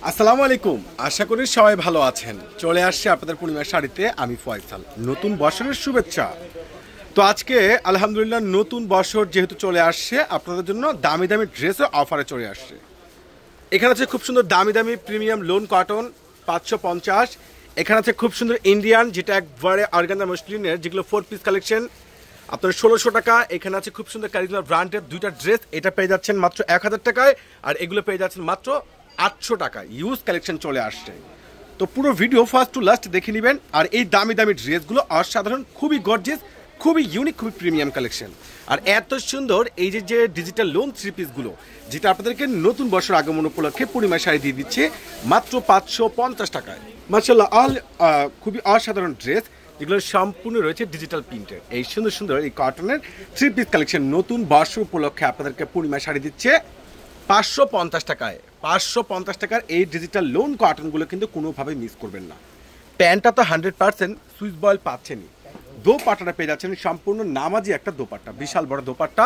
আসসালামু আলাইকুম, আশা করি সবাই ভালো আছেন। চলে আসছে আপনাদের পূর্ণিমা শাড়িতে আমি ফয়সাল। নতুন বছরের শুভেচ্ছা। তো আজকে আলহামদুলিল্লাহ নতুন বছর যেহেতু চলে আসছে, আপনাদের জন্য দামি দামি ড্রেসের অফারে চলে আসছে। এখানে আছে খুব সুন্দর দামি দামি প্রিমিয়াম লোন কটন 550। এখানে আছে খুব সুন্দর ইন্ডিয়ান, যেটা একবারে অর্গানজা মসলিনের, যেগুলো 4 পিস কালেকশন আপনার 1600 টাকা। এখানে আছে খুব সুন্দর ক্যারিকুলার ব্র্যান্ডের দুইটা ড্রেস, এটা পেয়ে যাচ্ছেন মাত্র 1000 টাকায়, আর এগুলো পেয়ে যাচ্ছেন মাত্র 800 টাকা। ইউজ কালেকশন চলে আসছে। তো পুরো ভিডিও ফার্স্ট টু লাস্ট দেখে নেবেন। আর এই দামি দামি ড্রেসগুলো অসাধারণ, খুবই গর্জিয়াস, খুবই ইউনিক, খুবই প্রিমিয়াম কালেকশন। আর এত সুন্দর এই যে ডিজিটাল লোন 3 পিসগুলো, যেটা আপনাদেরকে নতুন বছর আগমন উপলক্ষে পূর্ণিমা শাড়ি দিয়ে দিচ্ছে মাত্র 550 টাকায়। মাশাআল্লাহ, খুবই অসাধারণ ড্রেস, যেগুলো সম্পূর্ণ রয়েছে ডিজিটাল প্রিন্টের। এই সুন্দর সুন্দর এই কটনের 3 পিস কালেকশন নতুন বর্ষ উপলক্ষে আপনাদেরকে পূর্ণিমা শাড়ি দিচ্ছে 550 টাকায়। 550 টাকার এই ডিজিটাল লোন কটনগুলো কিন্তু কোনোভাবে মিস করবেন না। প্যান্টটা তো 100% সুইচ বয়েল পাচ্ছেনই। দোপাট্টাটা পেয়ে যাচ্ছেন সম্পূর্ণ নামাজি একটা দোপাট্টা, বিশাল বড় দোপাট্টা,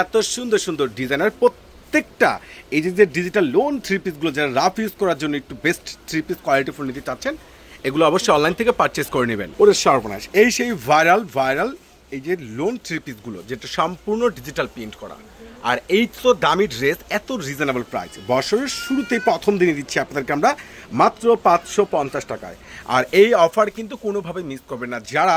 এত সুন্দর সুন্দর ডিজাইনার প্রত্যেকটা। এই যে ডিজিটাল লোন 3 পিসগুলো যারা রাফ ইউজ করার জন্য একটু বেস্ট 3 পিস কোয়ালিটি ফুল নিতে চাচ্ছেন, এগুলো অবশ্যই অনলাইন থেকে পারচেস করে নেবেন। ওরে সর্বনাশ, এই সেই ভাইরাল এই যে লোন 3 পিসগুলো, যেটা সম্পূর্ণ ডিজিটাল প্রিন্ট করা। আর এই তো দামি ড্রেস এত রিজনেবল প্রাইস, বছরের শুরুতেই প্রথম দিনে দিচ্ছি আপনাদেরকে আমরা মাত্র 550 টাকায়। আর এই অফার কিন্তু কোনোভাবে মিস করবেন না। যারা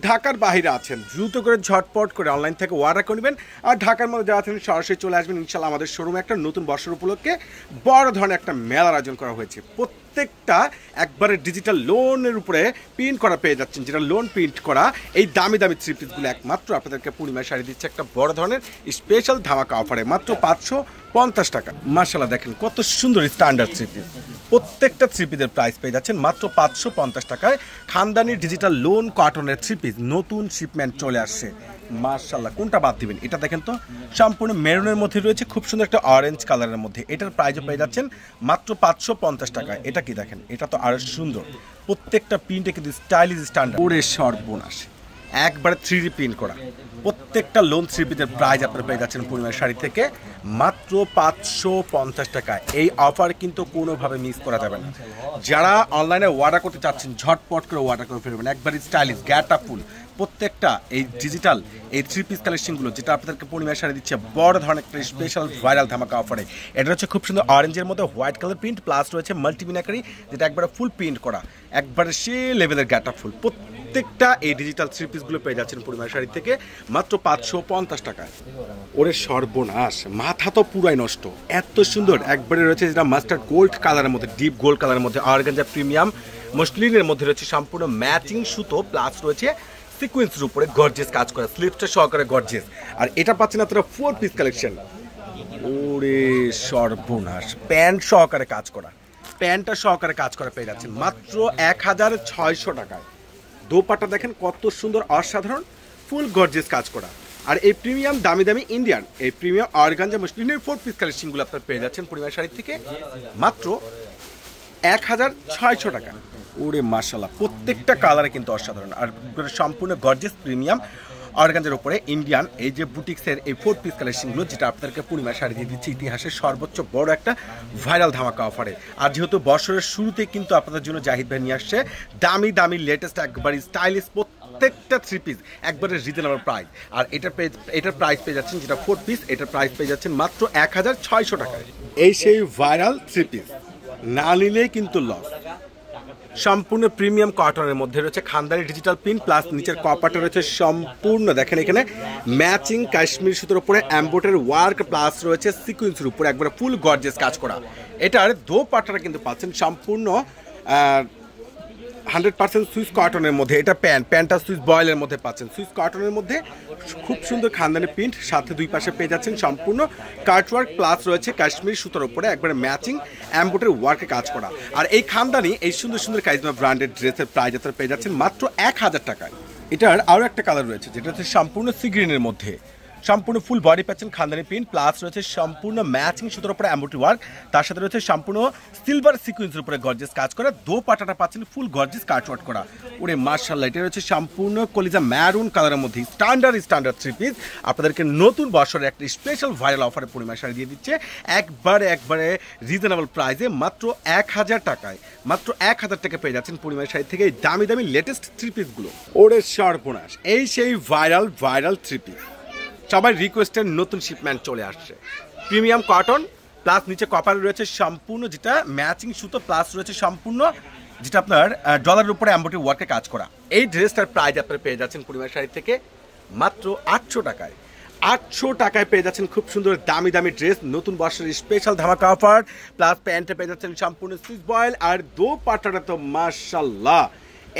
ঢাকার বাইরে আছেন দ্রুত করে ঝটপট করে অনলাইন থেকে অর্ডার করে নেবেন। আর ঢাকার মধ্যে যারা আছেন সরাসরি চলে আসবেন ইনশাল্লাহ। আমাদের শোরুমে একটা নতুন বছর উপলক্ষে বড় ধরনের একটা মেলার আয়োজন করা হয়েছে। প্রত্যেকটা একবারে ডিজিটাল লোনের উপরে প্রিন্ট করা পেয়ে যাচ্ছেন, যেটা লোন প্রিন্ট করা এই দামি দামি 3 পিসগুলো একমাত্র আপনাদেরকে পূর্ণিমা শাড়ি দিচ্ছে একটা বড় ধরনের স্পেশাল ধামাকা অফারে মাত্র 550 টাকা। মাশাআল্লাহ, দেখেন কত সুন্দর স্ট্যান্ডার্ড 3 পিস। প্রত্যেকটা 3 পিসের প্রাইস পেয়ে যাচ্ছেন মাত্র 550 টাকায়। খানদানি ডিজিটাল লোন কটনের 3 পিস নতুন শিপমেন্ট চলে আসছে। মাশাআল্লাহ, কোনটা বাদ দিবেন? এটা দেখেন তো, সম্পূর্ণ মেরুনের মধ্যে রয়েছে খুব সুন্দর একটা অরেঞ্জ কালারের মধ্যে। এটার প্রাইসও পেয়ে যাচ্ছেন মাত্র 550 টাকায়। এটা কি দেখেন, এটা তো আরো সুন্দর। প্রত্যেকটা প্রিন্টে কিন্তু স্টাইলিশ স্ট্যান্ডার্ড। ওরে সর্বনাশ, একবারে 3D প্রিন্ট করা। প্রত্যেকটা লোন 3 পিসের প্রাইস আপনারা পেয়ে যাচ্ছেন পূর্ণিমা শাড়ি থেকে মাত্র 550 টাকায়। এই অফার কিন্তু কোনোভাবে মিস করা যাবে না। যারা অনলাইনে অর্ডার করতে চাচ্ছেন ঝটপট করে অর্ডার করে ফেলবেন। একবারে স্টাইলিশ গ্যাটা ফুল প্রত্যেকটা এই ডিজিটাল এই 3 পিস কালেকশনগুলো, যেটা আপনাদেরকে পূর্ণিমা শাড়ি দিচ্ছে বড় ধরনের একটা স্পেশাল ভাইরাল ধামাকা অফারে। এটা হচ্ছে খুব সুন্দর অরেঞ্জের মধ্যে হোয়াইট কালার প্রিন্ট, প্লাস রয়েছে মাল্টিমিনাকারি, যেটা একবারে ফুল প্রিন্ট করা, একবারে সে লেভেলের গ্যাটা ফুল। প্রত্যেকটা এই ডিজিটাল 3 পিসগুলো পেয়ে যাচ্ছেন পূর্ণিমা শাড়ি থেকে মাত্র 550 টাকায়। ওরে সর্বনাশ, মাথা তো পুরাই নষ্ট, এত সুন্দর একবারে রয়েছে, যেটা মাস্টার্ড গোল্ড কালারের মধ্যে, ডিপ গোল্ড কালারের মধ্যে অর্গানজা প্রিমিয়াম মসলিনের মধ্যে রয়েছে সম্পূর্ণ ম্যাচিং সুতো, প্লাস রয়েছে সিকোয়েন্সের উপরে গর্জিয়াস কাজ করা, স্লিপসটা সহকারে গর্জিয়াস। আর এটা পাচ্ছেন আপনারা 4 পিস কালেকশন। ওরে সর্বনাশ, প্যান্ট সহকারে কাজ করা, প্যান্টটা সহকারে কাজ করা পেয়ে যাচ্ছেন মাত্র 1600 টাকায়। দোপাট্টা দেখেন কত সুন্দর, অসাধারণ, ফুল গর্জিয়াস কাজ করা। আর এই প্রিমিয়াম দামি দামি ইন্ডিয়ান এই প্রিমিয়াম অর্গানজা মসলিনের 4 পিস কালেকশনগুলো আপনারা পেয়ে যাচ্ছেন পূর্ণিমা শাড়ি থেকে মাত্র 1600 টাকা। ওরে মাশাআল্লাহ, প্রত্যেকটা কালারে কিন্তু অসাধারণ। আর সম্পূর্ণ গর্জিয়াস প্রিমিয়াম অর্গানজার উপরে ইন্ডিয়ান এই যে বুটিক্সের এই 4 পিস কালেকশনগুলো, যেটা আপনাদেরকে পূর্ণিমা শাড়ি দিয়ে দিচ্ছে ইতিহাসের সর্বোচ্চ বড় একটা ভাইরাল ধামাকা অফারে। আর যেহেতু বছরের শুরুতে কিন্তু আপনাদের জন্য জাহিদ ভাই নিয়ে আসছে দামি দামি লেটেস্ট একবারে স্টাইলিশ প্রত্যেকটা 3 পিস একবারে রিজনেবল প্রাইস। আর এটার প্রাইস পেয়ে যাচ্ছেন, যেটা 4 পিস, এটার প্রাইস পেয়ে যাচ্ছেন মাত্র 1600 টাকায়। এই সেই ভাইরাল 3 পিস, না নিলেই কিন্তু লস। সম্পূর্ণ প্রিমিয়াম কটনের মধ্যে রয়েছে খানদানি ডিজিটাল প্রিন্ট, প্লাস নিচের কপারটা রয়েছে সম্পূর্ণ দেখেন এখানে ম্যাচিং কাশ্মীর সুতোর উপরে এমব্রয়ডারি ওয়ার্ক, প্লাস রয়েছে সিকোয়েন্সের উপরে একবারে ফুল গর্জিয়াস কাজ করা। এটার দোপাট্টাটা কিন্তু পাচ্ছেন সম্পূর্ণ 100% সুইস কটনের মধ্যে। এটা প্যান্টটা সুইস বয়েলের মধ্যে পাচ্ছেন, সুইস কটনের মধ্যে খুব সুন্দর খানদানি প্রিন্ট, সাথে দুই পাশে পেয়ে যাচ্ছেন সম্পূর্ণ কাটওয়ার্ক, প্লাস রয়েছে কাশ্মীর সুতোর উপরে একবারে ম্যাচিং এমব্রয়ডারি ওয়ার্কে কাজ করা। আর এই খানদানি এই সুন্দর সুন্দর কারিজমা ব্র্যান্ডেড ড্রেসের প্রাইস আপনারা পেয়ে যাচ্ছেন মাত্র 1000 টাকায়। এটার আরও একটা কালার রয়েছে, যেটা হচ্ছে সম্পূর্ণ সি গ্রিনের মধ্যে, সম্পূর্ণ ফুল বডি পাচ্ছেন খানদানি প্রিন্ট, প্লাস রয়েছে সম্পূর্ণ ম্যাচিং সুতোর উপরে এমব্রয়ডারি ওয়ার্ক, তার সাথে রয়েছে সম্পূর্ণ সিলভার সিকোয়েন্সের উপরে গর্জিয়াস কাজ করা, দোপাট্টাটা পাচ্ছেন ফুল গর্জিয়াস কাটওয়ার্ক করা। ওরে মাশাআল্লাহ, এটা রয়েছে সম্পূর্ণ কলিজা ম্যারুন কালারের মধ্যে স্ট্যান্ডার্ড থ্রি পিস। আপনাদেরকে নতুন বছরের একটা স্পেশাল ভাইরাল অফারে পূর্ণিমা শাড়ি দিয়ে দিচ্ছে একবারে রিজনেবল প্রাইসে, মাত্র 1000 টাকায়। মাত্র 1000 টাকা পেয়ে যাচ্ছেন পূর্ণিমা শাড়ি থেকে এই দামি লেটেস্ট থ্রি পিসগুলো। ওরে সর্বনাশ, এই সেই ভাইরাল থ্রি পিস, সবাই রিকোয়েস্টের নতুন শিপমেন্ট চলে আসছে। প্রিমিয়াম কটন প্লাস নিচে কপার রয়েছে সম্পূর্ণ যেটা ম্যাচিং সুতো, প্লাস রয়েছে সম্পূর্ণ যেটা আপনার ডলারের উপরে এমব্রয়ডারি ওয়ার্কে কাজ করা। এই ড্রেসটার প্রাইস আপনারা পেয়ে যাচ্ছেন পূর্ণিমা শাড়ি থেকে মাত্র 800 টাকায়। 800 টাকায় পেয়ে যাচ্ছেন খুব সুন্দর দামি ড্রেস, নতুন বর্ষের স্পেশাল ধামাকা অফার। প্লাস প্যান্টে পেয়ে যাচ্ছেন সম্পূর্ণ সুইচ বয়েল, আর দোপাট্টাটা তো মাশাআল্লাহ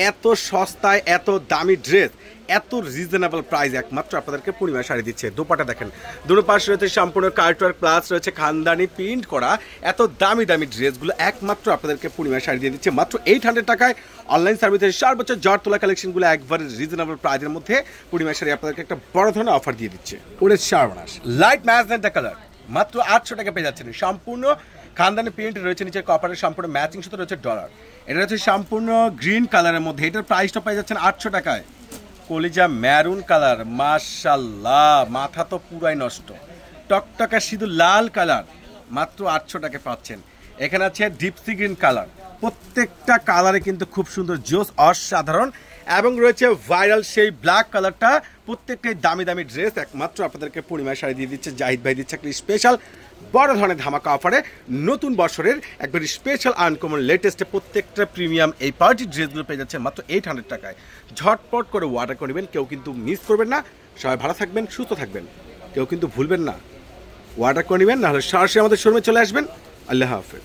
এত সস্তায় এত দামি ড্রেস এত রিজনেবল প্রাইস একমাত্র আপনাদেরকে পূর্ণিমা শাড়ি দিচ্ছে। দোপাট্টা দেখেন, দুটো পাশে রয়েছে সম্পূর্ণ কার্টওয়ার্ক, প্লাস রয়েছে খানদানি প্রিন্ট করা। এত দামি ড্রেসগুলো একমাত্র আপনাদেরকে পূর্ণিমা শাড়ি দিয়ে দিচ্ছে মাত্র 800 টাকায়। অনলাইন সার্ভিসের সর্বোচ্চ জট তোলা কালেকশনগুলো একবারে রিজনেবল প্রাইসের মধ্যে পূর্ণিমা শাড়ি আপনাদেরকে একটা বড় ধরনের অফার দিয়ে দিচ্ছে। ওরে সর্বনাশ, লাইট ম্যাজেন্টা কালার মাত্র 800 টাকা পেয়ে যাচ্ছেন। সম্পূর্ণ খানদানি প্রিন্ট রয়েছে, নিচের কপারের সম্পূর্ণ ম্যাচিং সাথে রয়েছে ডলার। এটা হচ্ছে সম্পূর্ণ গ্রিন কালারের মধ্যে, এটার প্রাইসটা পেয়ে যাচ্ছেন 800 টাকায়। কলিজা ম্যারুন কালার, মাশাআল্লাহ মাথা তো পুরাই নষ্ট। টকটকা সিঁদুর লাল কালার মাত্র 800 টাকা পাচ্ছেন। এখানে আছে ডিপসি গ্রিন কালার, প্রত্যেকটা কালারে কিন্তু খুব সুন্দর জোস অসাধারণ। এবং রয়েছে ভাইরাল সেই ব্ল্যাক কালারটা, প্রত্যেকটাই দামি ড্রেস একমাত্র আপনাদেরকে পূর্ণিমা শাড়ি দিয়ে দিচ্ছে। জাহিদ ভাই দিচ্ছে একটা স্পেশাল বড় ধরনের ধামাকা অফারে নতুন বছরের একবার স্পেশাল আনকমন লেটেস্টে প্রত্যেকটা প্রিমিয়াম এই পার্টি ড্রেসগুলো পেয়ে যাচ্ছে মাত্র 800 টাকায়। ঝটপট করে অর্ডার করে নেবেন, কেউ কিন্তু মিস করবেন না। সবাই ভালো থাকবেন, সুস্থ থাকবেন, কেউ কিন্তু ভুলবেন না অর্ডার করে নেবেন, নাহলে সরাসরি আমাদের শোরুমে চলে আসবেন। আল্লাহ হাফেজ।